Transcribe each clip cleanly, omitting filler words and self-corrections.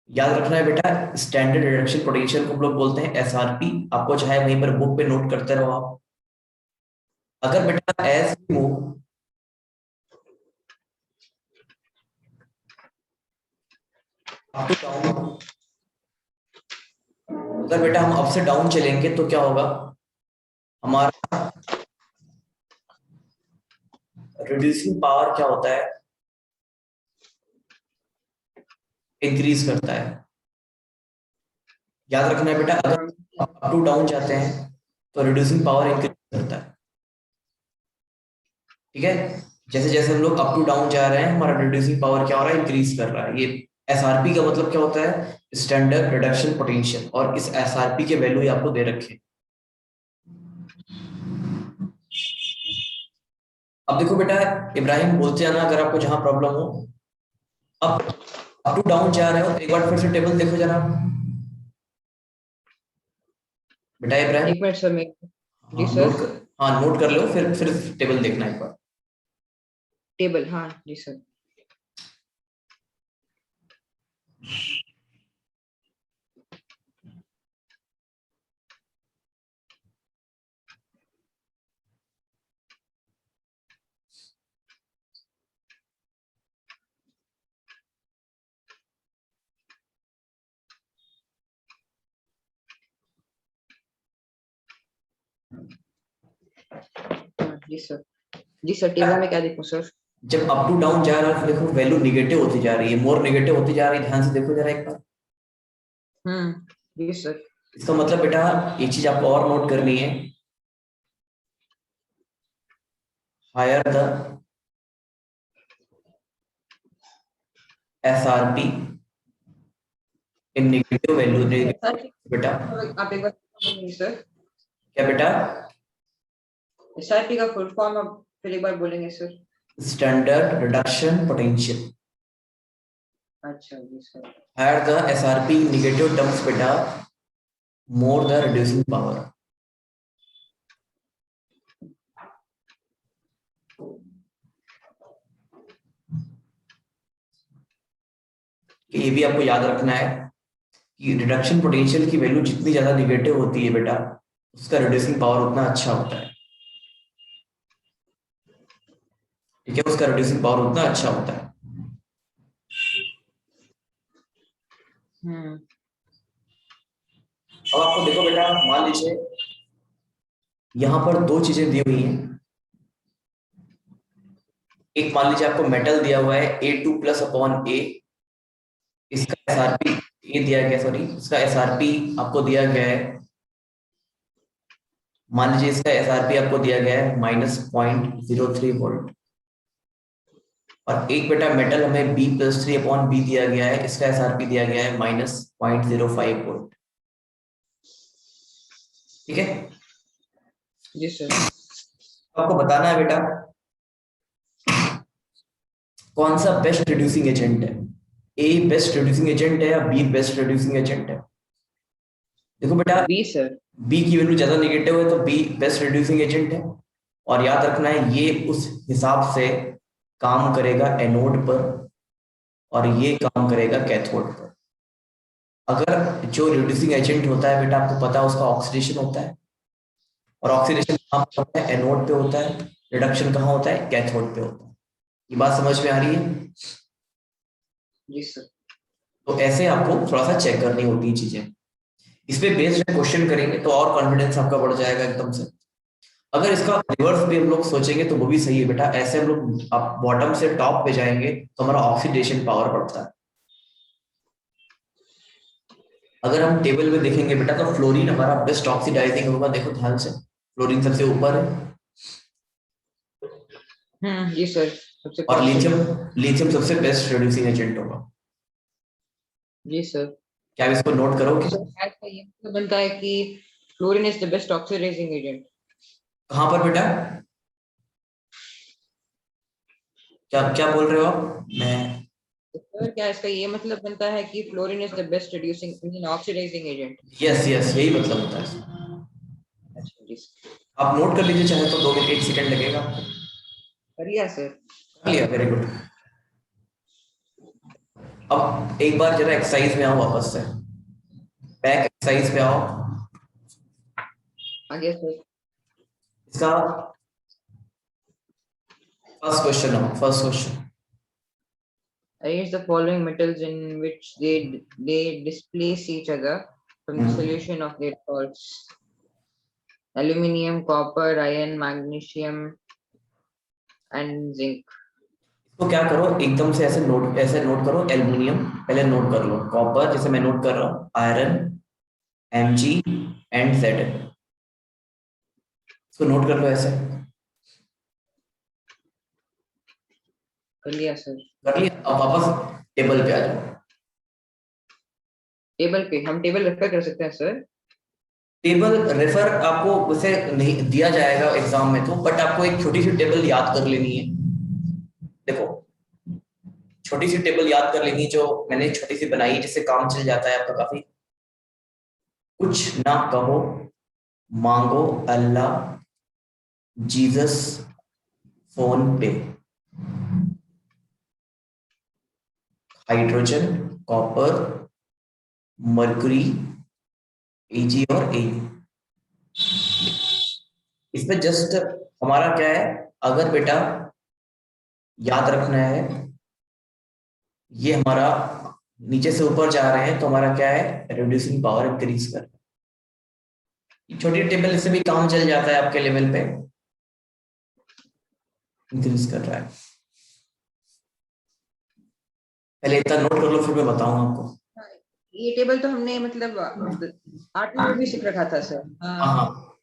याद रखना है बेटा, स्टैंडर्ड रिडक्शन पोटेंशियल को हम लोग बोलते हैं एसआरपी। आपको चाहे वहीं पर बुक पे नोट करते रहो आप। अगर बेटा as move up to down, अगर बेटा हम अप से डाउन चलेंगे तो क्या होगा, हमारा रिड्यूसिंग पावर क्या होता है, इंक्रीज करता है। याद रखना है बेटा, अगर हाँ अप टू डाउन जाते हैं तो रिड्यूसिंग पावर इंक्रीज करता है। ठीक है, जैसे जैसे हम लोग अप टू डाउन जा रहे हैं हमारा रिड्यूसिंग पावर क्या हो रहा है, इंक्रीज कर रहा है। ये एसआरपी का मतलब क्या होता है, स्टैंडर्ड रिडक्शन पोटेंशियल, और इस एसआरपी के वैल्यू आपको दे रखे हैं। अब देखो बेटा, इब्राहिम बोलते हैं ना अगर आपको जहां प्रॉब्लम हो, अब अप टू डाउन जा रहे हो तो एक बार फिर से टेबल देखो जरा बेटा इब्राहिम। एक मिनट सर मैं। जी हाँ सर। नोट कर, हाँ नोट कर लो, फिर टेबल देखना एक बार। टेबल, हाँ जी सर। हाँ जी सर। जी सर, टेबल में क्या देखूं सर? जब अप टू डाउन जा रहा है तो देखो वैल्यू निगेटिव होती जा रही है, मोर निगेटिव होती जा रही है, ध्यान से देखो जरा एक बार। जी सर। इसका मतलब बेटा एक चीज आपको और नोट करनी है, higher the SRP in negative value sir बेटा। आप एक बार बोलेंगे सर? क्या बेटा, एसआरपी का फुल फॉर्म आप फिर एक बार बोलेंगे सर? Standard reduction potential. अच्छा जी sir. Higher the SRP negative terms बेटा, मोर द रिड्यूसिंग पावर। ये भी आपको याद रखना है कि रिडक्शन पोटेंशियल की वैल्यू जितनी ज्यादा निगेटिव होती है बेटा, उसका रिड्यूसिंग पावर उतना अच्छा होता है। ठीक है, उसका रिड्यूसिंग पावर उतना अच्छा होता है। हम्म अब आपको देखो बेटा, मान लीजिए यहां पर दो चीजें दी हुई हैं। एक मान लीजिए आपको मेटल दिया हुआ है A2 + अपॉन A, इसका एसआरपी ये दिया गया, सॉरी इसका एसआरपी आपको दिया गया है, मान लीजिए इसका एसआरपी आपको दिया गया है -0.03 वोल्ट। और एक बेटा मेटल हमें B+3/B दिया गया है, इसका एसआरपी दिया गया है -0.05 वोल्ट। ठीक है, जी सर। आपको बताना है बेटा कौन सा बेस्ट रिड्यूसिंग एजेंट है, ए बेस्ट रिड्यूसिंग एजेंट है या बी बेस्ट रिड्यूसिंग एजेंट है। देखो बेटा, बी सर। बी की वैल्यू ज्यादा नेगेटिव है तो बी बेस्ट रिड्यूसिंग एजेंट है। और याद रखना है ये उस हिसाब से काम करेगा एनोड पर, और ये काम करेगा कैथोड पर। अगर जो रिड्यूसिंग एजेंट होता है बेटा, आपको पता है उसका ऑक्सीडेशन होता है, और ऑक्सीडेशन कहाँ पे होता है, एनोड पे होता है। रिडक्शन कहाँ होता है, कैथोड पे होता है। ये बात समझ में आ रही है। जी सर। तो ऐसे आपको थोड़ा सा चेक करनी होती है चीजें, इस पे बेस्ड क्वेश्चन करेंगे तो और कॉन्फिडेंस आपका बढ़ जाएगा एकदम से। अगर इसका रिवर्स भी हम लोग सोचेंगे तो वो भी सही है बेटा, ऐसे हम लोग आप बॉटम से टॉप पे जाएंगे तो हमारा ऑक्सीडेशन पावर बढ़ता है। अगर हम टेबल में देखेंगे बेटा तो फ्लोरीन हमारा बेस्ट ऑक्सीडाइजिंग होगा, देखो ध्यान से फ्लोरीन सबसे ऊपर है। जी सर। सबसे और फास्ट लिथियम, है। लिथियम सबसे बेस्ट रिड्यूसिंग एजेंट होगा। जी सर। क्या आप इसको नोट तो करोगे। सर शायद का ये मतलब बनता है कि fluorine is the best oxidising agent. कहाँ पर बेटा, क्या क्या बोल रहे हो आप, मैं। सर क्या इसका ये मतलब बनता है कि fluorine is the best reducing mean oxidising agent? Yes yes, यही मतलब होता है। अच्छा जी सर। आप नोट कर लीजिए, चाहे तो 2 मिनट 1 सेकंड लगेगा आपको। कर लिया सर। कर लिया, वेरी गुड। अब एक बार जरा एक्सरसाइज में आओ वापस से, बैक एक्सरसाइज पे आओ। आगे सर। इसका फर्स्ट क्वेश्चन हो, first question. Arrange the following metals in which they displace each other from the solution of their salts: aluminium, copper, iron, magnesium, and zinc. तो क्या करो, एकदम से ऐसे नोट करो। एल्युमिनियम पहले नोट कर लो, कॉपर जैसे मैं नोट कर रहा हूँ, आयरन, Mg एंड Zn, इसको नोट कर लो ऐसे। कर लिया सर। कर लिया? अब वापस टेबल पे आ जाओ। टेबल पे हम टेबल रेफर कर सकते हैं सर। टेबल रेफर आपको उसे नहीं दिया जाएगा एग्जाम में तो, बट आपको एक छोटी सी टेबल याद कर लेनी है। देखो, छोटी सी टेबल याद कर लेनी, जो मैंने छोटी सी बनाई है, जिससे काम चल जाता है आपका काफी। कुछ ना कहो, मांगो अल्लाह, जीसस, फोन पे। हाइड्रोजन, कॉपर, मरकरी, Ag और Au। इसमें जस्ट हमारा क्या है, अगर बेटा याद रखना है, ये हमारा नीचे से ऊपर जा रहे हैं तो हमारा क्या है, रिड्यूसिंग पावर इंक्रीज कर। छोटी टेबल से भी काम चल जाता है आपके लेवल पे, इंक्रीज कर रहा है। पहले इतना नोट कर लो, फिर मैं बताऊंगा आपको। ये टेबल तो हमने मतलब 8वीं में भी सीख रखा था सर। हाँ हाँ,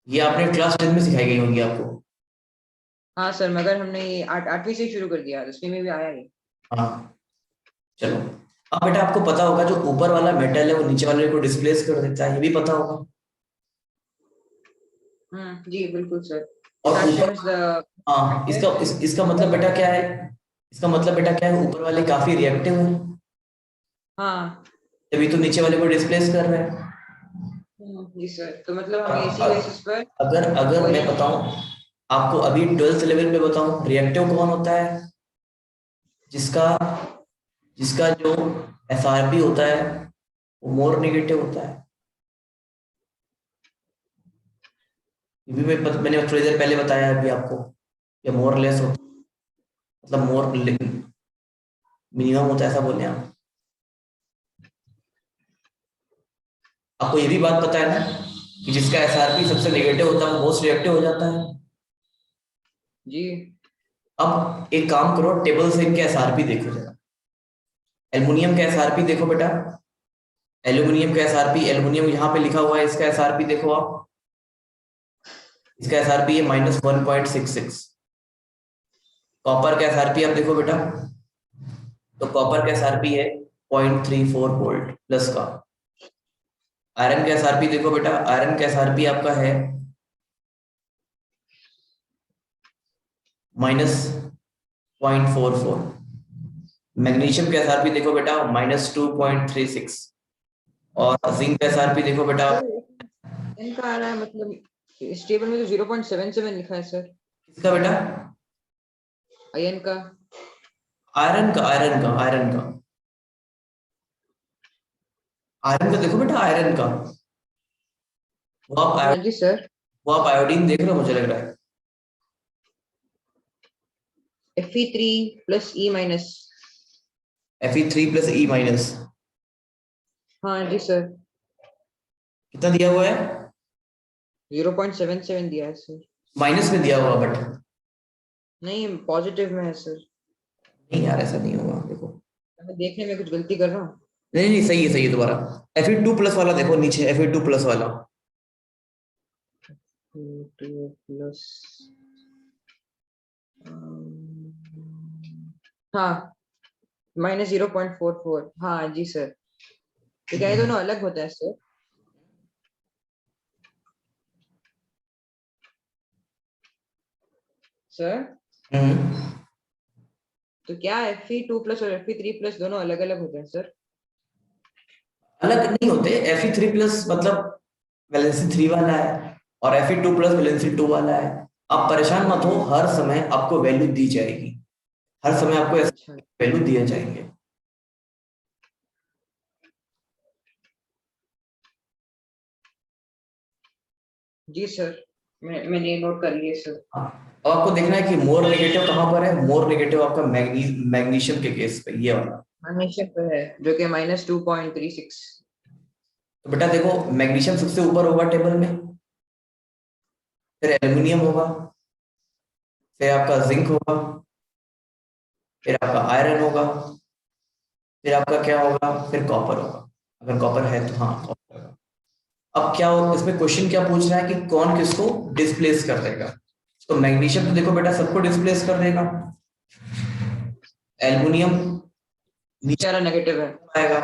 ये आपने क्लास 10 में सिखाई गई होगी आपको। हाँ सर, मगर हमने ये 8वीं से ही शुरू कर दिया, 10वीं में भी आया ये। हाँ चलो, अब बेटा आपको पता होगा जो ऊपर वाला मेटल है वो नीचे वाले को डिस्प्लेस कर देता है, ये भी पता होगा। जी बिल्कुल सर। और पोटेशियम ऊपर, इज द हाँ इसका मतलब बेटा क्या है, इसका मतलब बेटा क्या है, ऊपर वाले काफी रिएक्टिव है, हाँ। तभी तो नीचे वाले को डिस्प्लेस कर रहे हैं। जी सर, तो मतलब हमें इसी अ- बेसिस पर अगर अगर मैं क्वेश्चन। बताऊं आपको, अभी 12th लेवल पे बताऊं, रिएक्टिव कौन होता है, जिसका जिसका जो एसआरपी होता है वो मोर नेगेटिव होता है। ये भी मैंने थोड़ी देर पहले बताया अभी आपको, ये मोर लेस होता है, मतलब मोर मिनिमम होता है, ऐसा बोले आप। आपको ये भी बात पता है ना कि जिसका एसआरपी सबसे नेगेटिव होता है वो मोस्ट रिएक्टिव हो जाता है। जी। अब एक काम करो, टेबल से इनके एसआरपी देखो जरा। एल्युमिनियम का एसआरपी देखो बेटा, एल्यूमिनियम का एसआरपी, एल्यूमिनियम यहाँ पे लिखा हुआ है, इसका एसआरपी देखो आप, इसका एसआरपी है -1.66। कॉपर का एसआरपी आप देखो बेटा, तो कॉपर का एसआरपी है 0.34 वोल्ट प्लस का। आयरन का एसआरपी देखो बेटा, आयरन का एसआरपी आपका है -0.44। मैग्नीशियम का एसआरपी देखो बेटा -2.36। और जिंक का एसआरपी देखो बेटा, इनका आ रहा है मतलब इस टेबल में तो 0.77 लिखा है सर। किसका बेटा, आयन का। आयरन का आयरन का देखो बेटा, आयरन का। वो आप हाँ जी सर। वो आप आयोडीन देख रहे हो मुझे लग रहा है। Fe3 plus E minus. Fe3 + E-। हाँ जी सर। कितना दिया हुआ है, 0.77 दिया है सर। माइनस में दिया हुआ, बट नहीं, पॉजिटिव में है सर। नहीं यार, ऐसा नहीं होगा, देखो। मैं देखने में कुछ गलती कर रहा हूँ। नहीं नहीं, सही है दोबारा। Fe2+ वाला देखो नीचे, Fe2+ वाला। 2 प्लस। हाँ, -0.44। हाँ जी सर। तो क्या ये दोनों अलग होता है सर? सर, हम्म, तो क्या Fe2+ और Fe3+ दोनों अलग अलग होते हैं सर? अलग नहीं होते। Fe3+ मतलब वैलेंसी 3 वाला है, और Fe2+ वैलेंसी 2 वाला है। आप परेशान मत हो, हर समय आपको वैल्यू दी जाएगी, हर समय आपको अच्छा। वैल्यू दिए जाएंगे। जी सर, मैंने नोट कर लिया सर। हाँ, अब आपको देखना है कि मोर नेगेटिव कहाँ पर है। मोर नेगेटिव आपका मैग्नीशियम के केस पे, ये वाला। मैग्नीशियम पे है जो कि -2.36। तो बेटा देखो, मैग्नीशियम सबसे ऊपर होगा टेबल में, फिर एल्यूमिनियम होगा, फिर आपका जिंक होगा, फिर आपका आयरन होगा, फिर आपका क्या होगा, फिर कॉपर होगा। अगर कॉपर है तो हाँ कॉपर होगा। अब क्या हो, इसमें क्वेश्चन क्या पूछ रहा है कि कौन किसको डिस्प्लेस कर देगा। तो मैग्नीशियम तो देखो बेटा सबको डिस्प्लेस कर देगा, एल्युमिनियम नीचे बेचारा नेगेटिव है। पाएगा,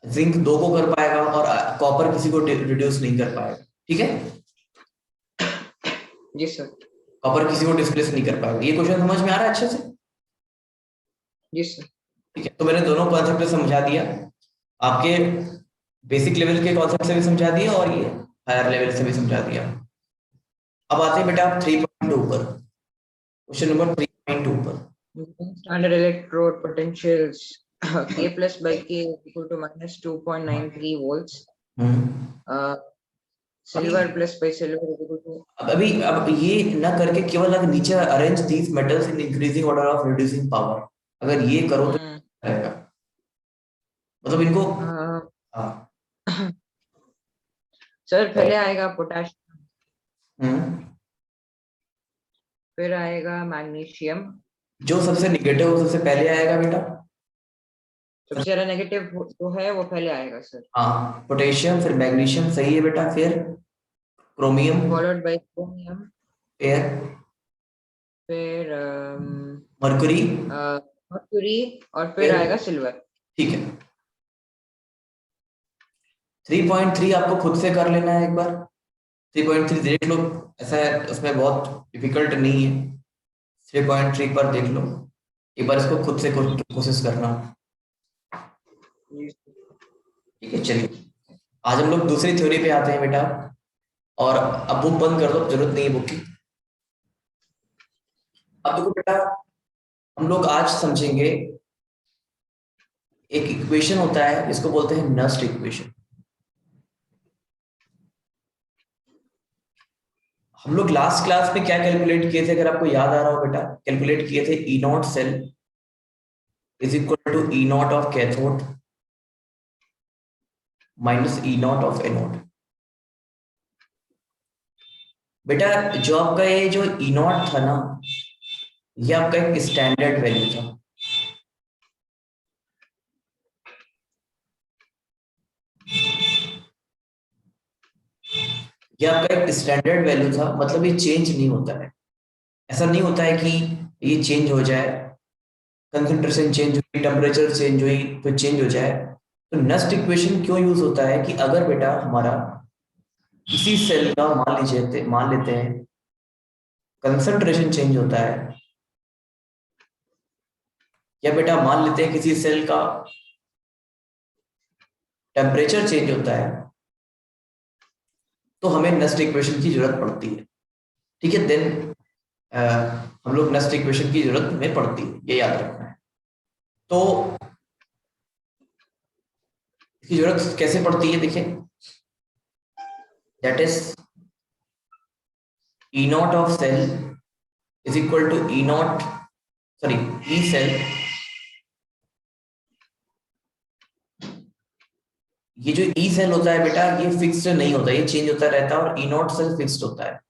जिंक दो को कर पाएगा, और कॉपर किसी को रिड्यूस नहीं कर पाएगा। ठीक है, जी सर। कॉपर किसी को डिस्प्लेस नहीं कर पाएगा। ये क्वेश्चन समझ में आ रहा है अच्छे से? जी सर। ठीक है, तो मैंने दोनों कॉन्सेप्ट समझा दिया, आपके बेसिक लेवल के कॉन्सेप्ट से भी समझा दिया और ये हायर लेवल से भी समझा दिया। अब आते हैं बेटा आप 3.2 पर, क्वेश्चन नंबर 3.2 पर। Standard electrode potentials K plus by K equal to -2.93 volts. हम्म अभी Silver plus by silver equal to अब ये ना करके केवल अगर नीचे arrange these metals in increasing order of reducing power, अगर ये करो तो रहेगा, मतलब इनको। हाँ। सर पहले आएगा पोटेशियम, हम्म फिर आएगा मैग्नीशियम। जो सबसे निगेटिव सबसे पहले आएगा बेटा। सबसे ज्यादा नेगेटिव जो है वो पहले आएगा सर। हाँ, पोटेशियम, फिर मैग्नीशियम, सही है बेटा, फिर क्रोमियम, फॉलोड बाय क्रोमियम, फिर फिर मरकरी। मर्क्यूरी, और फिर फिर आएगा सिल्वर। ठीक है, 3.3 आपको खुद से कर लेना है एक बार। 3.3 देख लो, ऐसा है उसमें बहुत डिफिकल्ट नहीं है। 3.3 पर देख लो एक बार, इसको खुद से कोशिश करना। ठीक है, चलिए आज हम लोग दूसरी थ्योरी पे आते हैं बेटा। और अब बुक बंद कर दो, जरूरत नहीं है बुक की। अब देखो बेटा, हम लोग आज समझेंगे एक इक्वेशन होता है जिसको बोलते हैं नस्ट इक्वेशन। हम लोग लास्ट क्लास में क्या कैलकुलेट किए थे, अगर आपको याद आ रहा हो बेटा, कैलकुलेट किए थे E not cell is equal to E not of cathode minus E not of anode. बेटा जो आपका ये जो ई नॉट था ना, ये आपका एक स्टैंडर्ड वैल्यू था। ये आपका एक स्टैंडर्ड वैल्यू था, मतलब ये चेंज नहीं होता है। ऐसा नहीं होता है कि ये चेंज हो जाए, कंसंट्रेशन चेंज हुई, टेम्परेचर चेंज हुई तो चेंज हो जाए। तो नस्ट इक्वेशन क्यों यूज होता है कि अगर बेटा हमारा किसी सेल का मान लेते हैं कंसंट्रेशन चेंज होता है, या बेटा मान लेते हैं किसी सेल का टेम्परेचर चेंज होता है, तो हमें नस्ट इक्वेशन की जरूरत पड़ती है। ठीक है, देन हम लोग नस्ट इक्वेशन की जरूरत हमें पड़ती है, ये याद रखना है। तो इसकी जरूरत कैसे पड़ती है, देखिए, that is E not of cell is equal to E not, sorry, E cell. ये जो ई सेल होता है बेटा, ये फिक्स्ड नहीं होता, ये चेंज होता रहता है, और ई नॉट सेल फिक्स्ड होता है,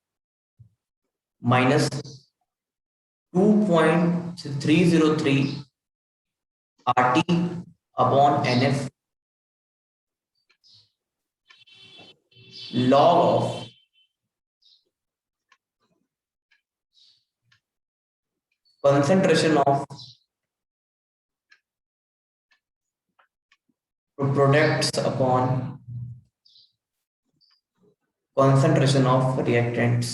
minus 2.303 RT upon NF log of concentration of products upon concentration of reactants।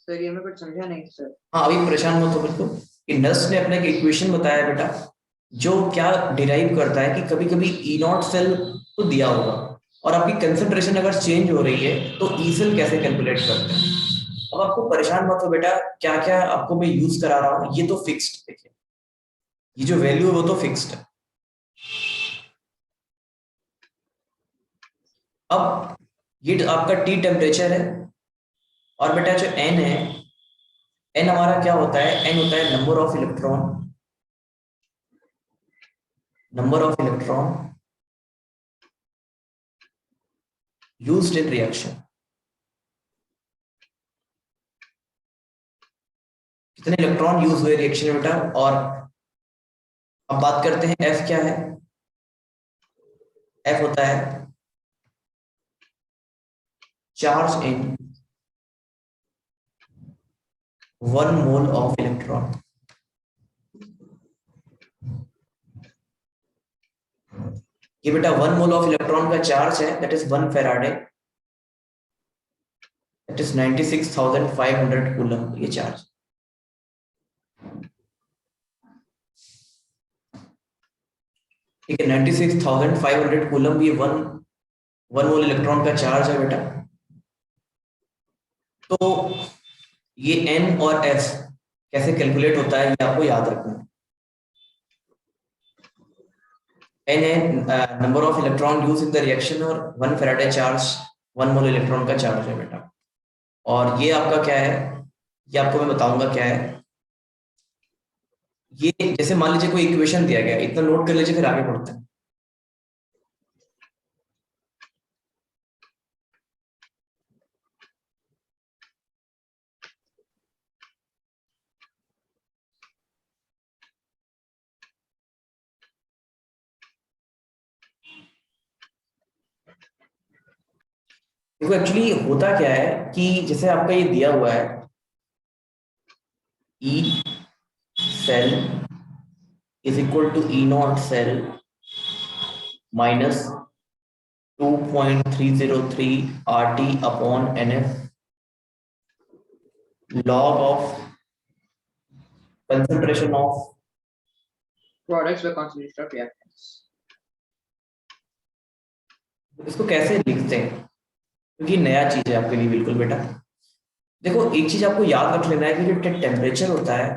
Sir ये मैं कुछ समझा नहीं सर। हाँ, अभी परेशान मत हो बिल्कुल। कि नर्स ने अपना एक इक्वेशन बताया बेटा, जो क्या डिराइव करता है कि कभी कभी ई नॉट सेल तो दिया होगा, और आपकी कंसंट्रेशन अगर चेंज हो रही है तो ई सेल कैसे कैलकुलेट करते हैं। अब आपको परेशान मत हो बेटा, क्या क्या आपको मैं यूज करा रहा हूँ ये तो फिक्स्ड, देखिए ये जो वैल्यू है वो तो फिक्स्ड है। अब ये आपका टी टेम्परेचर है, और बेटा जो एन है, एन हमारा क्या होता है, एन होता है number of electron, used in reaction. कितने इलेक्ट्रॉन यूज हुए रिएक्शन में बेटा। और अब बात करते हैं एफ क्या है। एफ होता है charge in 1 mole of electron. ये बेटा 1 मोल ऑफ इलेक्ट्रॉन का चार्ज है, that is 1 Faraday, that is 96,500 coulomb ये चार्ज। ठीक है, 96,500 कूलम ये 1 मोल इलेक्ट्रॉन का चार्ज है बेटा। तो ये एन और एस कैसे कैलकुलेट होता है ये आपको याद रखना है। एन है number of electron use in the reaction, और 1 फेराडे चार्ज 1 मोल इलेक्ट्रॉन का चार्ज है बेटा। और ये आपका क्या है, ये आपको मैं बताऊंगा क्या है। ये जैसे मान लीजिए कोई इक्वेशन दिया गया, इतना नोट कर लीजिए फिर आगे बढ़ते हैं। देखो एक्चुअली होता क्या है कि जैसे आपका ये दिया हुआ है E cell is equal to E not cell minus 2.303 RT upon NF log of concentration of Products by concentration of reactants. इसको कैसे लिखते हैं, क्योंकि नया चीज है आपके लिए बिल्कुल बेटा। देखो एक चीज आपको याद रख लेना है कि जो टेम्परेचर होता है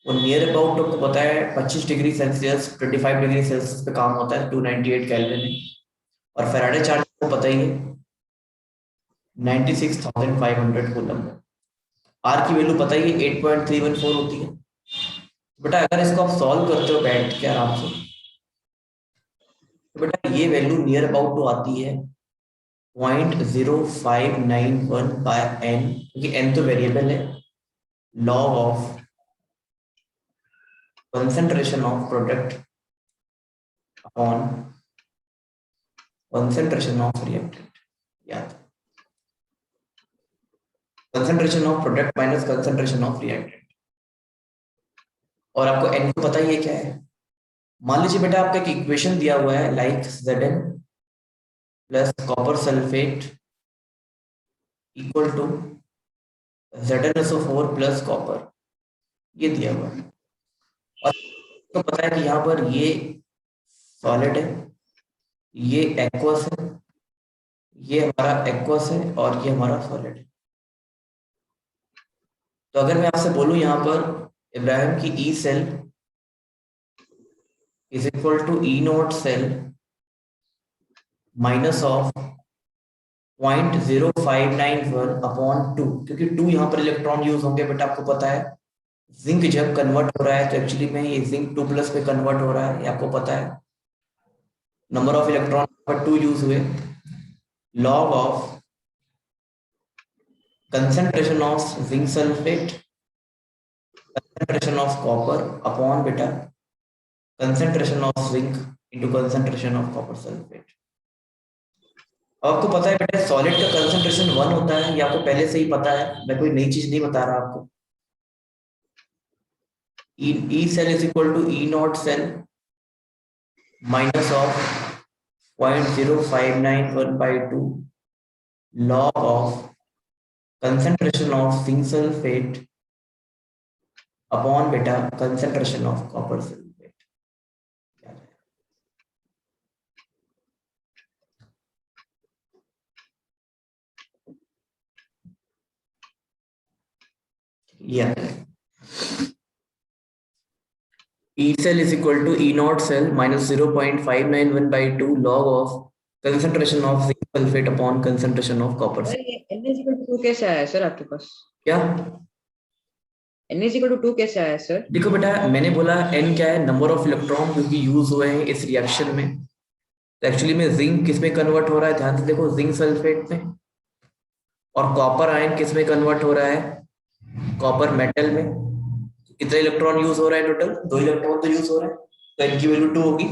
वो नियर अबाउट आपको पता है 25 डिग्री सेल्सियस 25 डिग्री सेल्सियस पे काम होता है 298 केल्विन में। और फेराडे चार्ज को पता ही है 96,500 कूलम है। आर की वैल्यू पता ही है 8.314 होती है बेटा। अगर इसको आप सॉल्व करते हो बैठ के आराम से तो बेटा ये वैल्यू नियर अबाउट टू आती है 0.0591 बाय एन, क्योंकि एन तो वेरिएबल है, log of concentration of product upon concentration of reactant। याद, concentration of product minus concentration of reactant। और आपको n को पता ही है क्या है। मान लीजिए बेटा आपका एक इक्वेशन दिया हुआ है like Zn plus copper sulphate equal to ZnSO4 plus copper, ये दिया हुआ है। और तो पता है कि यहाँ पर ये सॉलिड है, ये एक्वस है, ये हमारा एक्वस है और ये हमारा सॉलिड है। तो अगर मैं आपसे बोलूं यहाँ पर इब्राहिम की E cell is equal to E not cell minus of 0.0591 upon 2, क्योंकि 2 यहाँ पर इलेक्ट्रॉन यूज होंगे बेटा। आपको पता है जिंक जब कन्वर्ट हो रहा है तो एक्चुअली में ये जिंक 2+ पे कन्वर्ट हो रहा है, ये आपको पता है। नंबर ऑफ इलेक्ट्रॉन पर 2 यूज हुए, log of concentration of zinc sulphate concentration of copper upon beta concentration of zinc into concentration of copper sulfate। अब आपको पता है बेटा सॉलिड का कंसंट्रेशन 1 होता है, ये आपको पहले से ही पता है, मैं कोई नई चीज नहीं बता रहा आपको। E cell is equal to E not cell minus of 0.0591/2 log of concentration of zinc sulfate upon beta concentration of copper sulfate। Yeah, E cell is equal to E naught cell minus 0.591/2 log of concentration of zinc sulphate upon concentration of copper. Sir ये Na=2 कैसे आया sir आपके पास? क्या? Na=2 कैसे आया sir? देखो बेटा, मैंने बोला n क्या है, नंबर ऑफ इलेक्ट्रॉन जो कि यूज हुए हैं इस रिएक्शन में। तो एक्चुअली में जिंक किस में कन्वर्ट हो रहा है, ध्यान से देखो, जिंक सल्फेट में। और कॉपर आयन किस में कन्वर्ट हो रहा है, कॉपर मेटल में। कितने इलेक्ट्रॉन यूज हो रहा है टोटल, 2 इलेक्ट्रॉन तो यूज हो रहा है, तो n की वैल्यू 2 होगी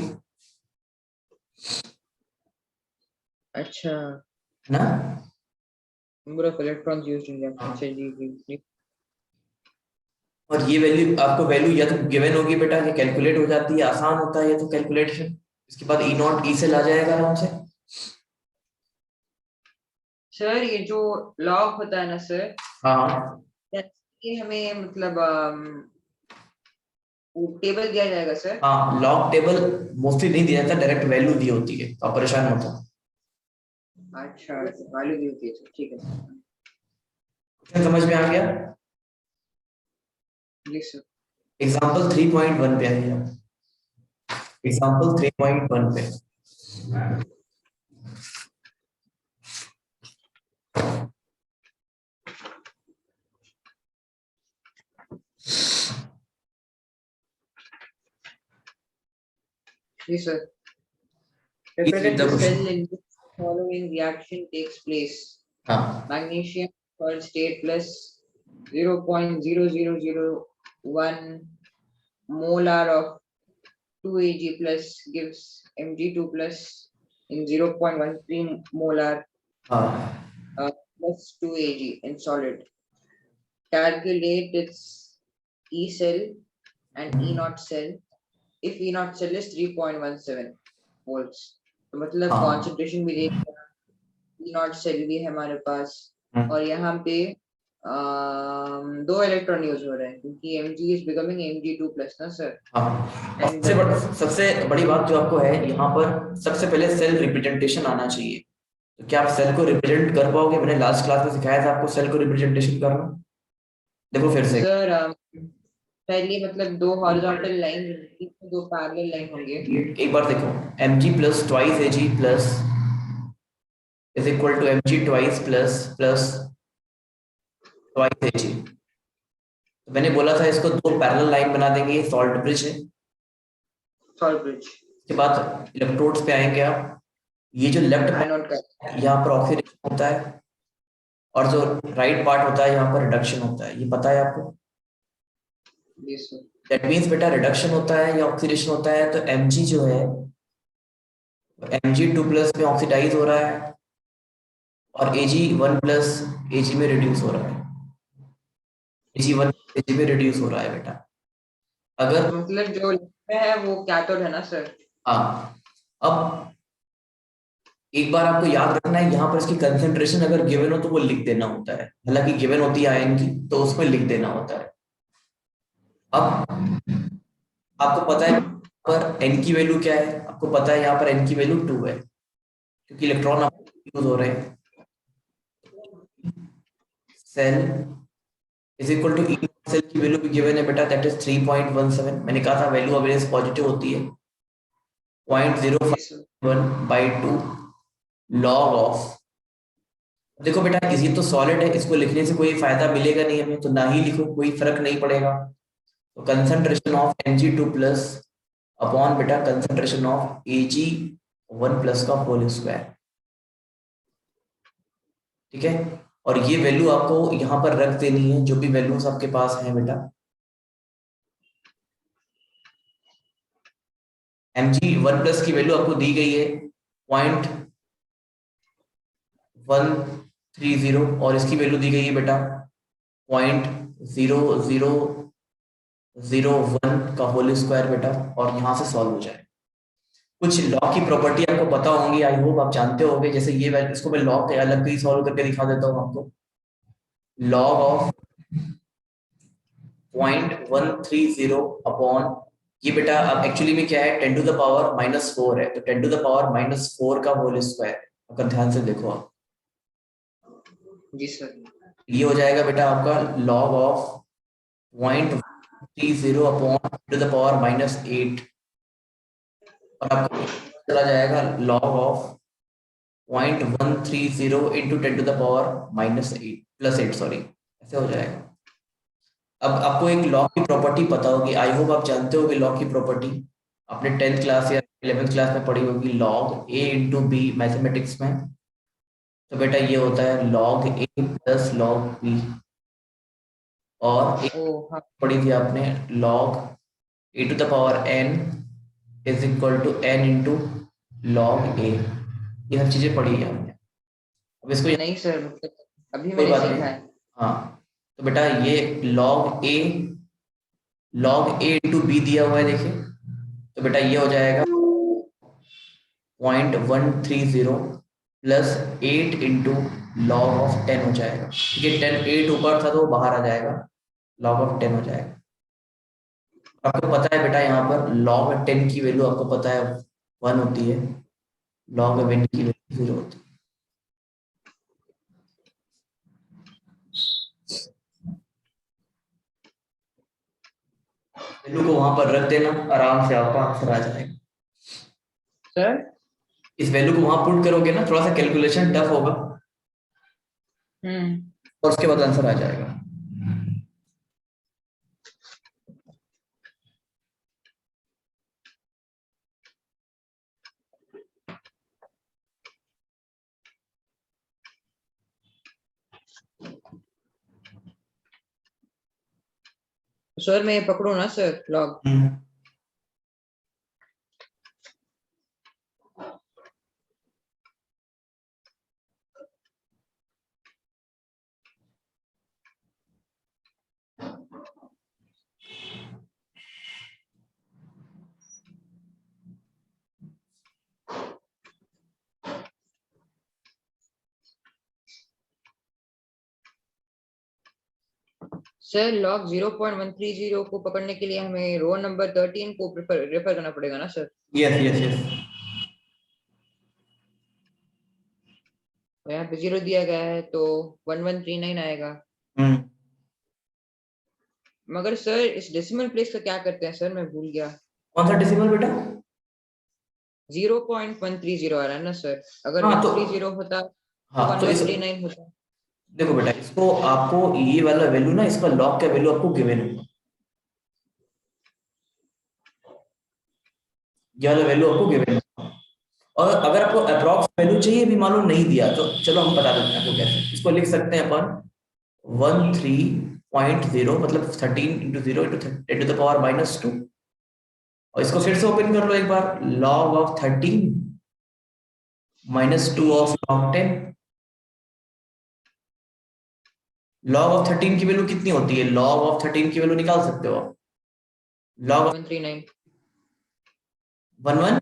अच्छा, ना। Number of electrons used in reaction. अच्छा जी जी। और ये वैल्यू आपको वैल्यू या तो गिवन होगी बेटा, ये कैलकुलेट हो जाती है, आसान होता है ये तो कैलकुलेशन। इसके बाद ई नॉट ई से ला जाएगा आराम से। सर ये जो लॉग होता है ना सर, हाँ ये हमें मतलब टेबल दिया जाएगा सर? हाँ, लॉग टेबल मोस्टली नहीं दिया जाता, डायरेक्ट वैल्यू दी होती है, तो आप परेशान मत हो। अच्छा, वैल्यू दी होती है सर, ठीक है सर। क्या समझ में आ गया? जी सर। एग्जाम्पल 3.1 पे आइए आप। एग्जाम्पल 3.1 पे। जी sir. Please read Represent the the question. cell in which the following reaction takes place. हाँ Magnesium salt state plus 0.0001 molar of 2 Ag plus gives Mg2 plus in 0.13 molar हाँ plus 2 Ag in solid. Calculate its E cell and E naught cell if E naught cell is 3.17 volts. तो मतलब हाँ concentration भी देख, E naught cell भी है हमारे पास, और यहाँ पे 2 इलेक्ट्रॉन यूज हो रहे हैं क्योंकि Mg is becoming Mg2+ ना सर। हाँ। और एंड सबसे बड़ी बात जो आपको है यहाँ पर, सबसे पहले सेल रिप्रेजेंटेशन आना चाहिए। तो क्या आप सेल को रिप्रेजेंट कर पाओगे? मैंने लास्ट क्लास में सिखाया था आपको सेल को रिप्रेजेंटेशन करना। देखो फिर से। सर पहले मतलब 2 हॉरिजॉन्टल लाइन, 2 पैरेलल लाइन होंगे। एक बार देखो, mg plus twice ag plus is equal to mg twice plus plus twice ag। तो मैंने बोला था इसको 2 पैरेलल लाइन बना देंगे, ये सॉल्ट ब्रिज है। Salt bridge. इसके बाद इलेक्ट्रोड्स पे आएंगे आप। ये जो लेफ्ट एनोड का। यहाँ पर ऑक्सीडेशन होता है, और जो राइट पार्ट होता है यहाँ पर रिडक्शन होता है, ये पता है आपको। जी सर। दैट मीन्स बेटा, रिडक्शन होता है या ऑक्सीडेशन होता है तो mg जो है Mg2+ में ऑक्सीडाइज हो रहा है, और Ag1+ Ag में रिड्यूस हो रहा है। Ag1 Ag में रिड्यूस हो रहा है बेटा। अगर मतलब जो में है वो कैथोड है ना सर? हाँ, अब एक बार आपको याद रखना है, यहाँ पर इसकी कंसेंट्रेशन अगर गिवन हो तो वो लिख देना होता है, हालांकि गिवन होती है आयन की तो उसमें लिख देना होता है। अब आपको पता है पर n की वैल्यू क्या है, आपको पता है यहाँ पर n की वैल्यू 2 है, क्योंकि इलेक्ट्रॉन यूज हो रहे हैं। Cell is equal to E, cell की वैल्यू भी गिवन है बेटा, दैट इज 3.17। मैंने कहा था वैल्यू ऑलवेज पॉजिटिव होती है। 0.051/2 लॉग ऑफ, देखो बेटा ये तो सॉलिड है, इसको लिखने से कोई फायदा मिलेगा नहीं हमें, तो ना ही लिखो, कोई फर्क नहीं पड़ेगा। तो कंसंट्रेशन ऑफ Mg2+ अपॉन बेटा कंसंट्रेशन ऑफ Ag1+ का होल स्क्वायर, ठीक है। और ये वैल्यू आपको यहाँ पर रख देनी है, जो भी वैल्यूज आपके पास है बेटा। Mg1+ की वैल्यू आपको दी गई है 0.130, और इसकी वैल्यू दी गई है बेटा 0.0001 का होल स्क्वायर बेटा, और यहाँ से सॉल्व हो जाए। कुछ लॉ की प्रॉपर्टी आपको पता होंगी, आई होप आप जानते होंगे, जैसे ये इसको मैं लॉ के अलग ही सॉल्व करके दिखा देता हूँ आपको। लॉग ऑफ 0.130 अपॉन, ये बेटा अब एक्चुअली में क्या है, 10⁻⁻⁴ है, तो 10⁻⁻⁴ का होल स्क्वायर, अगर ध्यान से देखो आप, जी सर। ये हो जाएगा बेटा आपका लॉग ऑफ 0.30 अपॉन 10⁻⁸, और आपको चला जाएगा log of 0.130 into 10 to the power -8 +8 sorry, ऐसे हो जाएगा। अब आपको एक लॉ की प्रॉपर्टी पता होगी, आई होप आप जानते होगे लॉ की प्रॉपर्टी, आपने 10th क्लास या 11th क्लास में पढ़ी होगी, log A into B mathematics में। तो बेटा ये होता है log A plus log B, और एक ओ हाँ, पढ़ी थी आपने log A to the power N is equal to N into log A, ये सब चीजें पढ़ी है हमने। अब इसको नहीं सर, मतलब अभी कोई मैंने बात सीखा नहीं, है। हाँ, तो बेटा ये लॉग ए इंटू बी दिया हुआ है देखिए, तो बेटा ये हो जाएगा 0.130 प्लस 8 इंटू लॉग ऑफ 10 हो जाएगा, ठीक है, 10 8 ऊपर था तो वो बाहर आ जाएगा, लॉग ऑफ 10 हो जाएगा। आपको पता है बेटा यहाँ पर लॉग 10 की वैल्यू आपको पता है 1 होती है, लॉग 20 की वैल्यू 0 होती है। वैल्यू को वहां पर रख देना, आराम से आपका आंसर आ जाएगा। सर इस वैल्यू को वहां पुट करोगे ना, थोड़ा सा कैलकुलेशन टफ होगा, और उसके बाद आंसर आ जाएगा। सर मैं ये पकड़ू ना सर लॉग? सर लॉग 0.130 को पकड़ने के लिए हमें रो नंबर 13 को रेफर करना पड़ेगा ना सर? Yes yes yes. तो यहाँ पे 0 दिया गया है तो 1139 आएगा। मगर सर इस डेसिमल प्लेस का क्या करते हैं सर, मैं भूल गया। कौन सा डेसिमल बेटा? 0.130 आ रहा है ना सर, अगर हाँ तो 130 होता तो हाँ तो इस 1139 होता। देखो बेटा, इसको आपको ये वाला वैल्यू ना, इसका लॉग का वैल्यू आपको गिवन होगा, ये वाला वैल्यू आपको गिवन होगा, और अगर आपको अप्रॉक्स वैल्यू चाहिए भी मालूम नहीं दिया तो चलो हम बता देते हैं आपको कैसे। इसको लिख सकते हैं अपन 13.0 मतलब 13 into 0 into 10 to the power -2, और इसको फिर से ओपन कर लो एक बार, log of 13 -2 of log 10। Log of 13 की वैल्यू कितनी होती है? लॉग ऑफ 13 की वैल्यू निकाल सकते हो आप, लॉग ऑफ 139 11,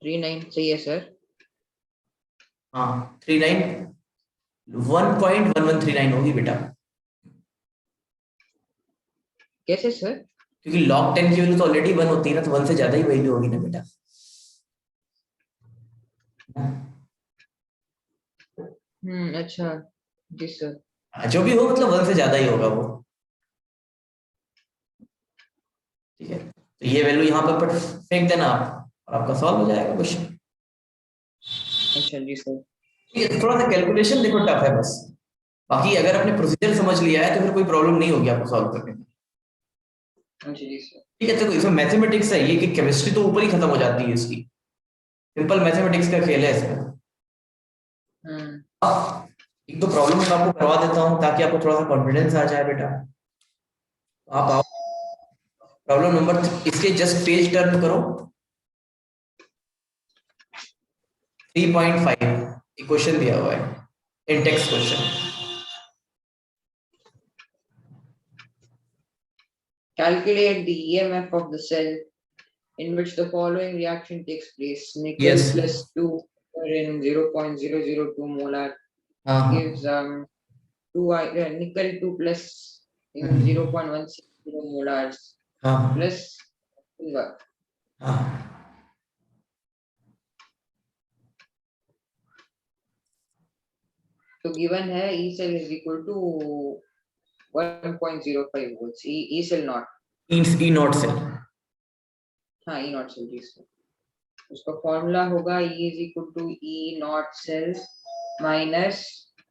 39 सही है सर। हाँ 39, 1.1139 होगी बेटा, कैसे सर? क्योंकि log 10 की वैल्यू तो ऑलरेडी 1 होती है ना, तो 1 से ज्यादा ही वैल्यू होगी ना बेटा। अच्छा जी सर। जो भी हो मतलब 1 से ज्यादा ही होगा वो, ठीक है, तो ये वैल्यू यहाँ पर फेंक देना आप, और आपका सॉल्व हो जाएगा क्वेश्चन। अच्छा जी सर। ये थोड़ा सा कैलकुलेशन देखो टफ है बस, बाकी अगर आपने प्रोसीजर समझ लिया है तो फिर कोई प्रॉब्लम नहीं होगी आपको सॉल्व करने में। अच्छा जी सर। ठीक है, तो इसमें मैथमेटिक्स है, ये कि केमिस्ट्री तो ऊपर ही खत्म हो जाती है इसकी, सिंपल मैथमेटिक्स का खेल है इसमें। एक दो प्रॉब्लम मैं आपको करवा देता हूँ ताकि आपको थोड़ा सा कॉन्फिडेंस आ जाए बेटा। आप आओ, प्रॉब्लम नंबर इसके जस्ट पेज टर्न करो 3.5, एक क्वेश्चन दिया हुआ है in text question. Calculate the EMF of the cell in which the following reaction takes place. Nickel Yes. plus 2 in 0.002 molar हाँ gives 2 nickel 2 plus in 0.160 molars हाँ plus silver. हाँ। तो given है E cell is equal to 1.05 volts. E cell not. E not cell, हाँ E not cell जी sir. उसका formula होगा E is equal to E not cell minus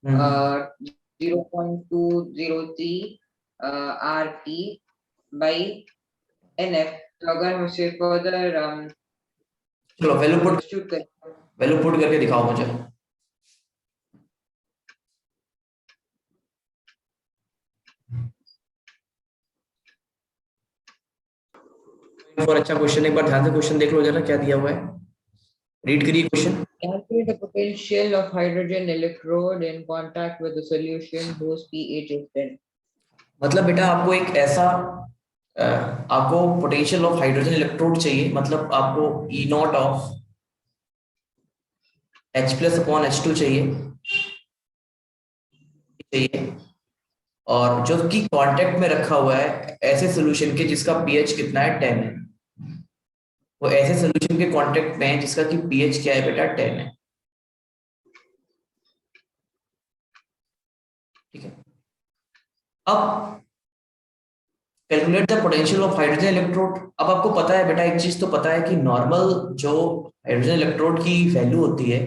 0.203 RT by NF। तो अगर हम इसे फर्दर चलो सब्स्टिट्यूट करें, वैल्यू पुट करके दिखाओ मुझे। और अच्छा क्वेश्चन, एक बार ध्यान से क्वेश्चन देख लो जरा, क्या दिया हुआ है, रीड करिए question. calculate the potential of hydrogen electrode in contact with the solution whose pH is 10। मतलब बेटा आपको एक ऐसा आपको पोटेंशियल ऑफ हाइड्रोजन इलेक्ट्रोड चाहिए, मतलब आपको E not of H plus upon H2 चाहिए और जो कि कांटेक्ट में रखा हुआ है ऐसे सॉल्यूशन के जिसका पीएच कितना है 10 है। वो ऐसे सॉल्यूशन के कांटेक्ट में है जिसका कि पीएच क्या है बेटा 10 है। ठीक है, अब calculate the potential of hydrogen electrode. अब आपको पता है बेटा, एक चीज तो पता है कि नॉर्मल जो हाइड्रोजन इलेक्ट्रोड की वैल्यू होती है,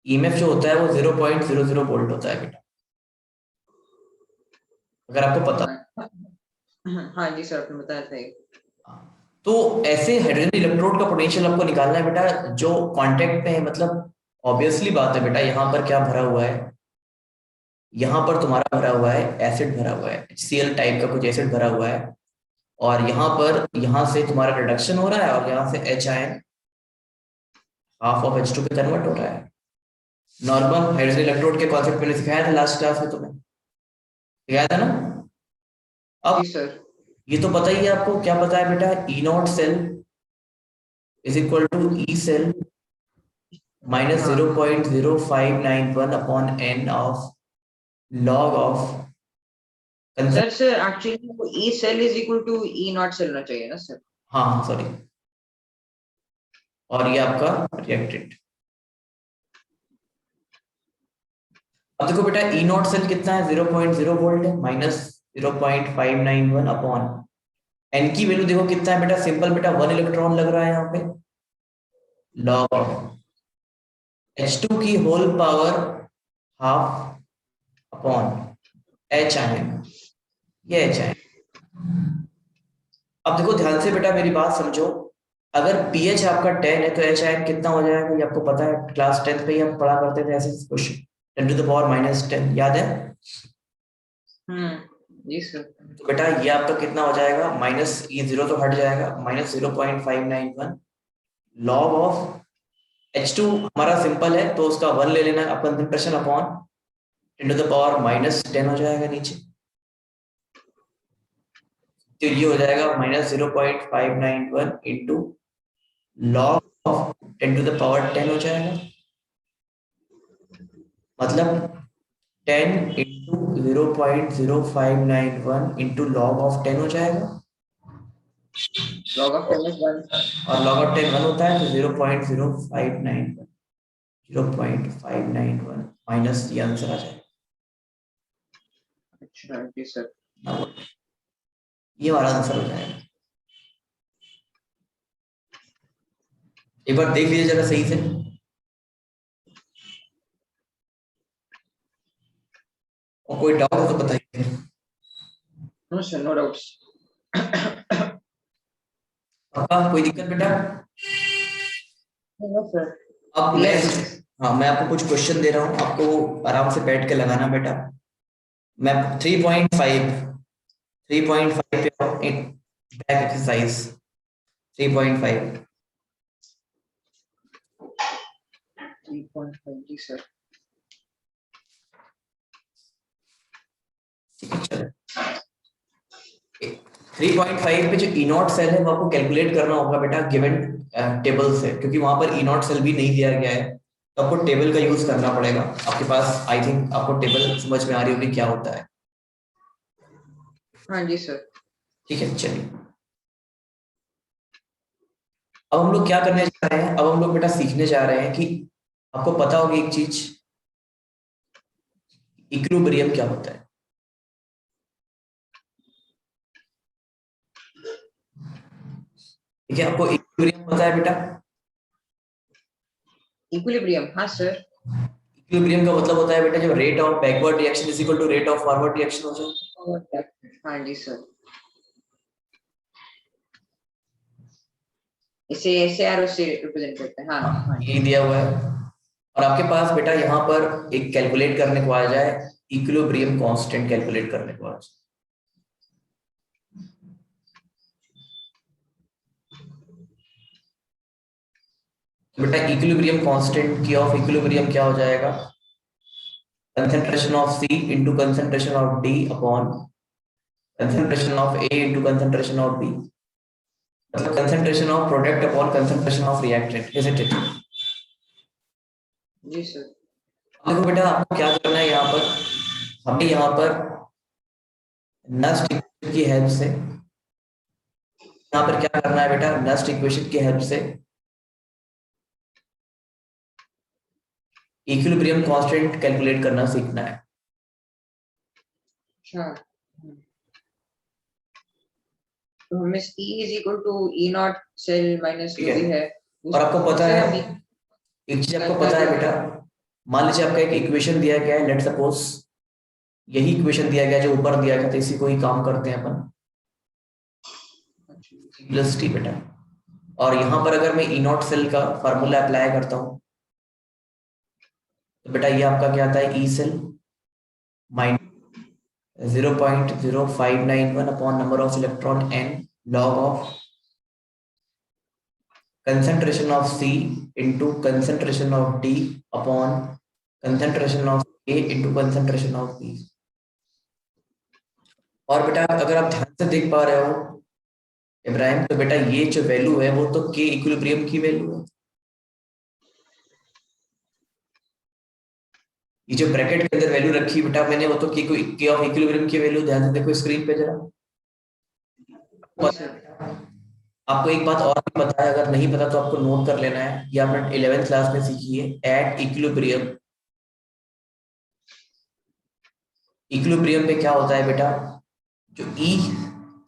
ईएमएफ जो होता है वो 0.00 वोल्ट होता है बेटा, अगर आपको पता। हाँ जी सर, आपने बताया था ये। तो ऐसे हाइड्रोजन इलेक्ट्रोड का पोटेंशियल आपको निकालना है बेटा जो कांटेक्ट में है। मतलब ऑब्वियसली बात है बेटा, यहाँ पर क्या भरा हुआ है, यहाँ पर तुम्हारा भरा हुआ है एसिड, भरा हुआ है HCl टाइप का कुछ एसिड भरा हुआ है, और यहाँ पर यहाँ से तुम्हारा रिडक्शन हो रहा है और यहाँ से H ion half of H2 पे कन्वर्ट हो रहा है। नॉर्मल हाइड्रोजन इलेक्ट्रोड के कॉन्सेप्ट मैंने सिखाया था लास्ट क्लास में, तुम्हें सिखाया था ना। अब जी सर। ये तो पता ही है आपको, क्या पता है बेटा, E not cell is equal to E cell minus हाँ 0.0591 upon n of log of sir, sir actually वो E cell is equal to E not cell होना चाहिए ना सर। हाँ सॉरी, और ये आपका रिएक्टेंट। अब देखो बेटा, ई नॉट सेल कितना है, 0.0 वोल्ट है, माइनस 0.591 अपॉन एन की वैल्यू देखो कितना है बेटा, सिंपल बेटा 1 इलेक्ट्रॉन लग रहा है यहाँ पे, लॉग ऑफ H2 की whole power half upon H ion, ये H आयन। अब देखो ध्यान से बेटा मेरी बात समझो, अगर pH आपका 10 है तो H आयन कितना हो जाएगा, ये आपको पता है, क्लास 10th पे ही हम पढ़ा करते थे ऐसे question, 10 to the power minus 10, याद है। जी सर। तो बेटा ये आपका कितना हो जाएगा, माइनस ये जीरो तो हट जाएगा, माइनस 0.591 लॉग ऑफ H2 हमारा सिंपल है तो उसका 1 ले लेना concentration upon 10 to the power minus 10 हो जाएगा नीचे, तो ये हो जाएगा minus 0.591 into log of 10 to the power 10 हो जाएगा, मतलब 10 इंटू 0.0591 इंटू लॉग ऑफ 10 हो जाएगा, लॉग ऑफ 10 इज 1। और लॉग ऑफ 10 1 होता है तो 0.0591 0.591 माइनस ये आंसर आ जाएगा। अच्छा जी सर। ये हमारा आंसर हो जाएगा। एक बार देख लीजिए जरा सही से, और कोई डाउट हो तो बताइए। No sir, no doubts. पापा कोई दिक्कत बेटा। No sir. अब मैं, क्लियर। हाँ मैं आपको कुछ क्वेश्चन दे रहा हूँ, आपको आराम से बैठ के लगाना बेटा। मैं 3.5 3.5 पे बैक एक्सरसाइज 3.5। 3.5 जी सर। ठीक है चलो, 3.5 पे जो ई नॉट सेल है वो आपको कैलकुलेट करना होगा बेटा गिवन टेबल से, क्योंकि वहां पर ई नॉट सेल भी नहीं दिया गया है, तो आपको टेबल का यूज करना पड़ेगा। आपके पास आई थिंक आपको टेबल समझ में आ रही होगी क्या होता है। हाँ जी सर। ठीक है चलिए, अब हम लोग क्या करने जा रहे हैं, अब हम लोग बेटा सीखने जा रहे हैं कि आपको पता होगी एक चीज, इक्विलिब्रियम क्या होता है। ठीक है, आपको इक्विलिब्रियम पता है बेटा? इक्विलिब्रियम, हाँ सर। इक्विलिब्रियम का मतलब होता है बेटा जो rate of backward reaction is equal to rate of forward reaction हो जाए। हाँ जी सर, इसे ऐसे एरो से रिप्रेजेंट करते हैं। हाँ हाँ ये दिया हुआ है, और आपके पास बेटा यहाँ पर एक कैलकुलेट करने को आ जाए, इक्विलिब्रियम कांस्टेंट कैलकुलेट करने को आ जाए। बेटा इक्विलिब्रियम कांस्टेंट की ऑफ इक्विलिब्रियम क्या हो जाएगा? Concentration of C into concentration of D upon concentration of A into concentration of B, मतलब concentration of product upon concentration of reactant, is it? जी सर। देखो बेटा आपको क्या करना है यहाँ पर, हमें यहाँ पर नस्ट इक्वेशन की हेल्प से, यहाँ पर क्या करना है बेटा, नस्ट इक्वेशन की हेल्प से इक्विलिब्रियम कांस्टेंट कैलकुलेट करना सीखना है। अच्छा, तो हमें E is equal to E not cell minus ठीक जो भी है, है और आपको पता उससे है हम एक चीज आपको पता है बेटा, मान लीजिए आपका एक इक्वेशन दिया गया है, लेट सपोज यही इक्वेशन दिया गया जो ऊपर दिया गया था, इसी को ही काम करते हैं अपन, प्लस टी बेटा, और यहाँ पर अगर मैं ई नॉट सेल का फार्मूला अप्लाई करता हूँ तो बेटा ये आपका क्या आता है, E cell minus 0.0591 upon number of electron n log ऑफ concentration of C into concentration of D upon concentration of A into concentration of B। और बेटा अगर आप ध्यान से देख पा रहे हो इब्राहिम, तो बेटा ये जो वैल्यू है वो तो के इक्विलिब्रियम की वैल्यू है। ये जो ब्रैकेट के अंदर वैल्यू रखी बेटा मैंने, वो तो के ऑफ इक्विलिब्रियम की वैल्यू, ध्यान से देखो स्क्रीन पे जरा। आपको एक बात और भी पता है, अगर नहीं पता तो आपको नोट कर लेना है, ये आपने 11th क्लास में सीखी है, एट इक्विलिब्रियम। इक्विलिब्रियम पे क्या होता है बेटा, जो ई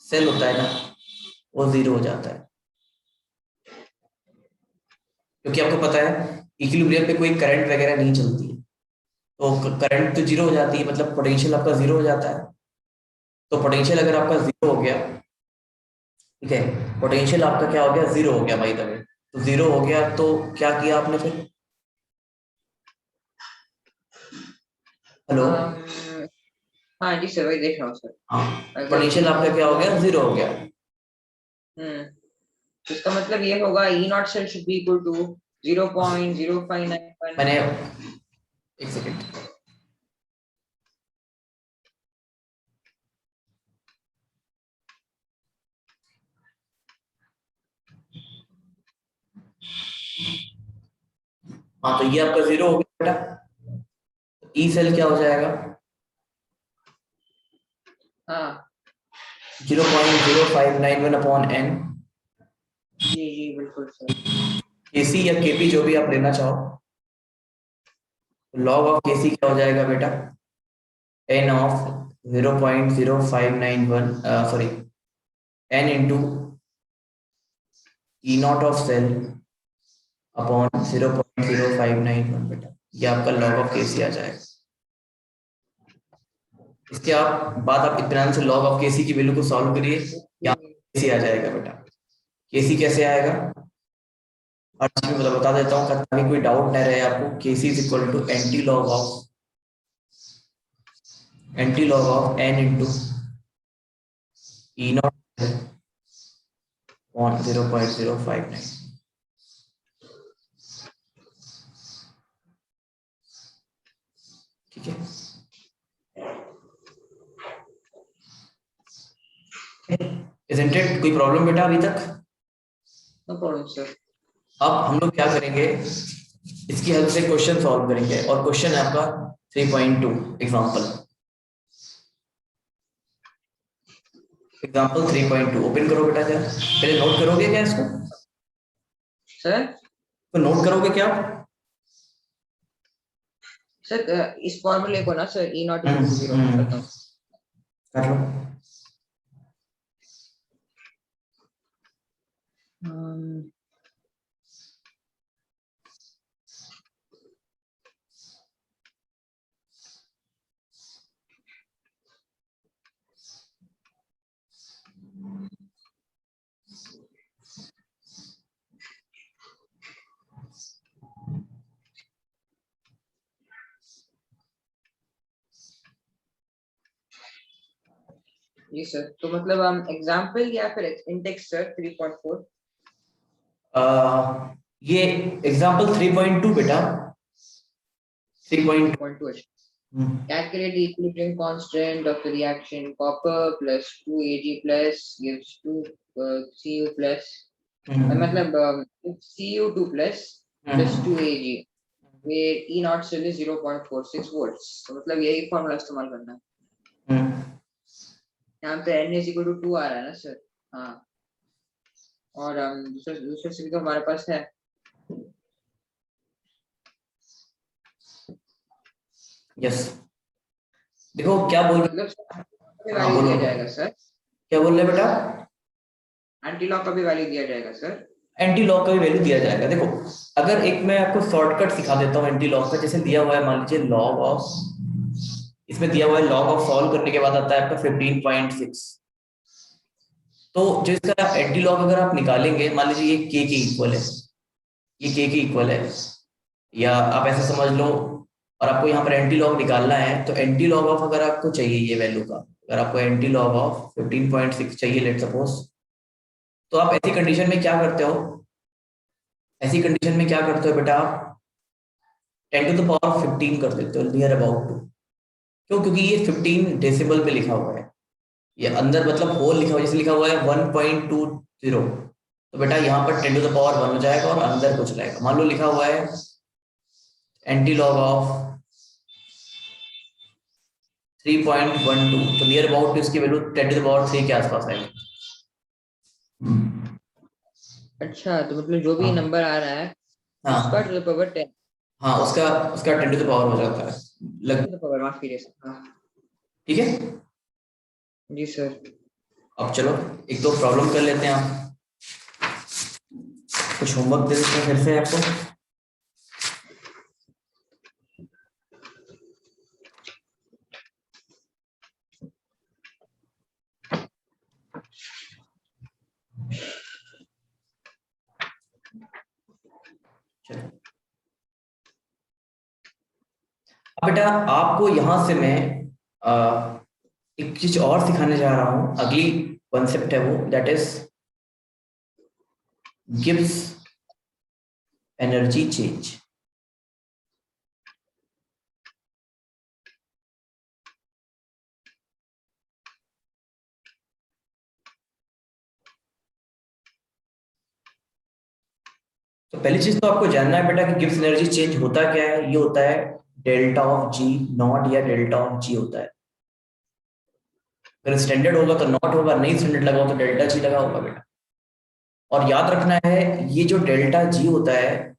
सेल होता है ना वो जीरो हो जाता है, क्योंकि आपको पता है इक्विलिब्रियम पे कोई करंट वगैरह नहीं चलती है, तो करंट तो जीरो हो जाती है, मतलब पोटेंशियल आपका जीरो हो जाता है। तो पोटेंशियल अगर आपका जीरो हो गया, ठीक है, पोटेंशियल आपका क्या हो गया, जीरो हो गया भाई तभी, तो जीरो हो गया तो क्या किया आपने फिर, हेलो? हाँ जी सर, वही देख रहा हूँ सर। हाँ, अगर पोटेंशियल आपका क्या हो गया, जीरो हो गया। तो इसका मतलब ये होगा E not cell should be equal to 0.0591। मैंने एक सेकेंड, हाँ तो ये आपका जीरो हो गया बेटा, ई सेल क्या हो जाएगा, हाँ 0.0591 अपॉन एन, जी जी बिल्कुल सर। केसी या केपी जो भी आप लेना चाहो, लॉग ऑफ केसी क्या हो जाएगा बेटा, n of 0.0591 sorry n into E not of cell upon 0.0591 बेटा, ये आपका लॉग ऑफ केसी आ जाएगा। इसके आप बाद आप इत्मीनान से log ऑफ केसी की वैल्यू को सॉल्व करिए, यहाँ केसी आ जाएगा बेटा। केसी कैसे आएगा, हर चीज में बता देता हूँ ताकि कोई डाउट नहीं रहे आपको। KC is equal to anti log of N into E naught on 0.059। ठीक है, इजंट इट, कोई प्रॉब्लम बेटा अभी तक? No problem sir. अब हम लोग क्या करेंगे, इसकी हेल्प से क्वेश्चन सॉल्व करेंगे, और क्वेश्चन है आपका 3.2 एग्जांपल। एग्जांपल 3.2 ओपन करो बेटा, क्या पहले नोट करोगे क्या इसको, सर तो नोट करोगे क्या? सर इस फॉर्मूले को ना sir E not equal to 0 करता हूँ। कर लो। Um, जी सर, तो मतलब हम एग्जाम्पल या फिर इंडेक्स सर 3.4? ये एग्जांपल 3.2 बेटा, 3. 3.2. Calculate the equilibrium constant of the reaction copper plus 2Ag plus gives 2 Cu plus मतलब Cu2 plus 2Ag where E naught cell is 0.46 volts, तो मतलब यही फॉर्मूला इस्तेमाल करना है। यहाँ पे N is equal to 2 आ रहा है ना सर? हाँ, और दूसरे से भी तो हमारे पास है। यस, देखो क्या बोल रहे, मतलब वैल्यू दिया जाएगा सर, क्या बोल रहे बेटा? एंटी लॉ का भी वैल्यू दिया जाएगा सर। एंटी लॉग का भी वैल्यू दिया जाएगा। देखो अगर एक मैं आपको शॉर्टकट सिखा देता हूँ एंटी लॉग का, जैसे दिया हुआ है मान लीजिए लॉग ऑफ, इसमें दिया हुआ है लॉग ऑफ सॉल्व करने के बाद आता है आपका 15.6, तो जो इसका एंटी लॉग अगर आप निकालेंगे, मान लीजिए ये के इक्वल है, ये के इक्वल है, या आप ऐसा समझ लो, और आपको यहाँ पर एंटी लॉग निकालना है, तो एंटी लॉग ऑफ अगर आपको चाहिए ये वैल्यू का, अगर आपको एंटी लॉग ऑफ 15.6 चाहिए लेट सपोज, तो आप ऐसी कंडीशन में क्या करते हो, ऐसी कंडीशन में क्या करते हो बेटा, आप 10⁻15 कर देते हो, नियर अबाउट टू। क्यों? क्योंकि ये 15 डेसिबल पे लिखा हुआ है, ये अंदर मतलब होल लिखा हुआ है, जैसे लिखा हुआ है 1.20, तो बेटा यहाँ पर 10⁻1 हो जाएगा और अंदर कुछ लाएगा। मान लो लिखा हुआ है एंटी लॉग ऑफ 3.12, तो नियर अबाउट इसकी वैल्यू 10⁻3 के आसपास आएगी। अच्छा, तो मतलब जो भी नंबर आ रहा है उसका हाँ टू द पावर 10, हाँ, उसका उसका 10 हो जाता है टू द पावर, माफ कीजिए सर। हाँ ठीक है, जी सर। अब चलो एक दो प्रॉब्लम कर लेते हैं, आप कुछ होमवर्क दे देते हैं फिर से आपको। चलो अब बेटा आपको यहां से मैं एक चीज और सिखाने जा रहा हूं, अगली कॉन्सेप्ट है वो, that is Gibbs energy change. तो पहली चीज तो आपको जानना है बेटा कि गिब्स एनर्जी चेंज होता क्या है। ये होता है डेल्टा ऑफ जी नॉट या डेल्टा ऑफ जी होता है। अगर स्टैंडर्ड होगा तो नॉट होगा, नहीं स्टैंडर्ड लगा हो तो डेल्टा जी लगा होगा बेटा। और याद रखना है ये जो डेल्टा जी होता है,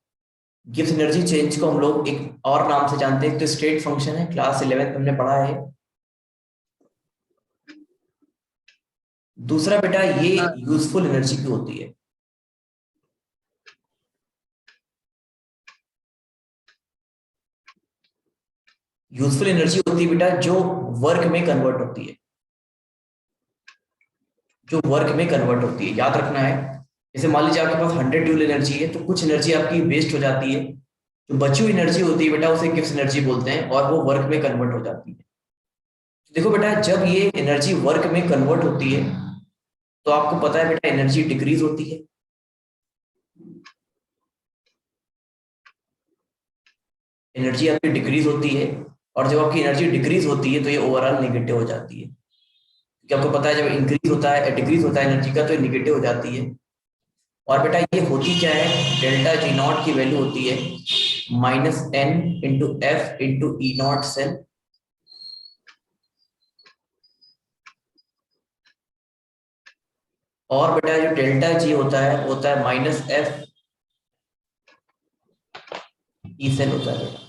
गिब्स एनर्जी चेंज को हम लोग एक और नाम से जानते हैं, तो स्टेट फंक्शन है, क्लास 11 में हमने पढ़ा है। दूसरा बेटा ये यूजफुल एनर्जी की होती है। यूजफुल एनर्जी होती है बेटा जो वर्क में कन्वर्ट होती है, जो वर्क में कन्वर्ट होती है, याद रखना है। जैसे मान लीजिए आपके पास 100 जूल एनर्जी है, तो कुछ एनर्जी आपकी वेस्ट हो जाती है, जो बची हुई एनर्जी होती है बेटा उसे गिब्स एनर्जी बोलते हैं, और वो वर्क में कन्वर्ट हो जाती है। देखो बेटा जब ये एनर्जी वर्क में कन्वर्ट होती है तो आपको पता है बेटा एनर्जी डिक्रीज होती है, एनर्जी आपकी डिक्रीज होती है, और जब आपकी एनर्जी डिक्रीज होती है तो ये ओवरऑल नेगेटिव हो जाती है, क्योंकि आपको पता है जब इंक्रीज होता है डिक्रीज होता है एनर्जी का तो नेगेटिव हो जाती है। और बेटा ये होती क्या है, डेल्टा जी नॉट की वैल्यू होती है -n × f × E0 सेल, और बेटा जो डेल्टा जी होता है वो होता है -f E सेल होता है बेटा।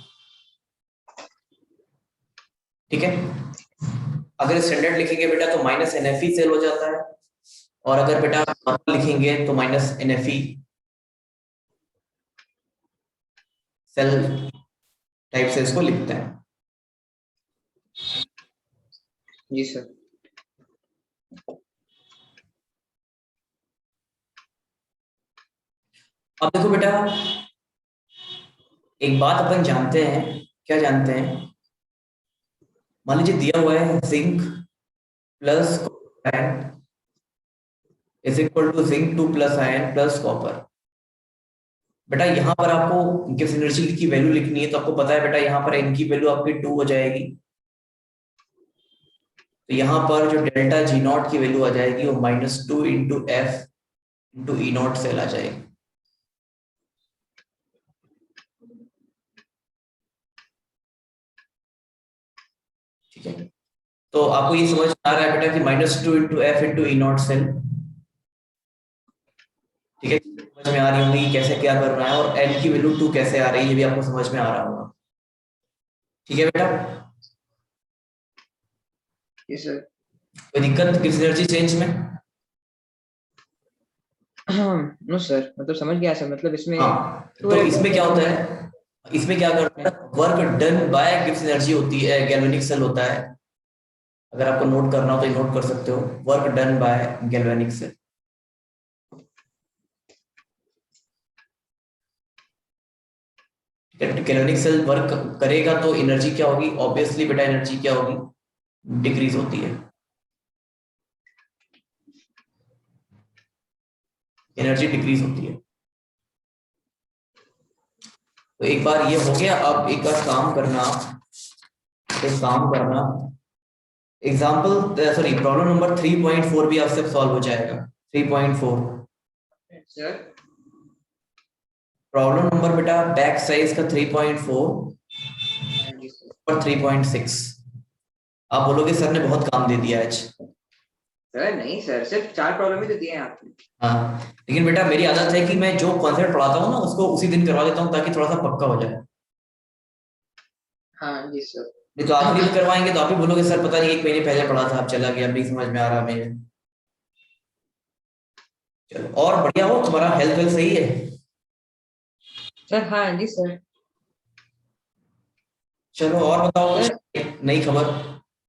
ठीक है, अगर स्टैंडर्ड लिखेंगे बेटा तो -NFE सेल हो जाता है, और अगर बेटा आप लिखेंगे तो माइनस NFe सेल टाइप से इसको लिखते हैं। जी सर। अब देखो बेटा, एक बात अपन जानते हैं, क्या जानते हैं, मान लीजिए दिया हुआ है zinc plus ion is equal to zinc 2 plus ion plus copper. बेटा यहाँ पर आपको गिब्स एनर्जी की वैल्यू लिखनी है, तो आपको पता है बेटा यहाँ पर n की वैल्यू आपकी 2 हो जाएगी, तो यहाँ पर जो डेल्टा जी नॉट की वैल्यू आ जाएगी वो -2 into F into E not cell आ जाएगी। ठीक है, तो आपको ये समझ आ रहा है बेटा कि -2 into F into E not cell. ठीक है, समझ में आ रही होगी कैसे क्या करना है, और एन की वैल्यू 2 कैसे आ रही है ये भी आपको समझ में आ रहा होगा। ठीक है बेटा, जी सर। कोई दिक्कत किस एनर्जी चेंज में? नो सर, मतलब समझ गया सर, मतलब इसमें हाँ, तो इसमें क्या होता है, इसमें क्या करता है, work done bye Gibbs energy होती है, गैल्वेनिक सेल होता है। अगर आपको नोट करना हो तो नोट कर सकते हो, work done by galvanic cell. Galvanic cell work करेगा तो एनर्जी क्या होगी, ऑब्वियसली बेटा एनर्जी क्या होगी, डिक्रीज होती है, एनर्जी डिक्रीज होती है। तो एक बार ये हो गया। अब एक बार काम करना, एक काम करना, एग्जाम्पल सॉरी प्रॉब्लम नंबर 3.4 भी आपसे सॉल्व हो जाएगा। 3.4 सर। प्रॉब्लम नंबर बेटा बैक साइज का 3.4 जी सर। और 3.6। आप बोलोगे सर ने बहुत काम दे दिया आज। सर नहीं सर, सिर्फ 4 प्रॉब्लम ही तो दिए हैं आपने। हाँ, लेकिन बेटा मेरी आदत है कि मैं जो कॉन्सेप्ट पढ़ाता हूँ ना उसको उसी दिन करवा देता हूँ ताकि थोड़ा सा पक्का हो जाए। हाँ जी सर। नहीं तो आखिरी में करवाएंगे तो आप ही बोलोगे सर पता नहीं 1 महीने पहले पढ़ा था अब चला गया, अभी समझ में आ रहा मेरे। चलो, और बढ़िया हो, तुम्हारा हेल्थ वेल्थ सही है? सर हाँ जी सर। चलो और बताओ सर कुछ नई खबर।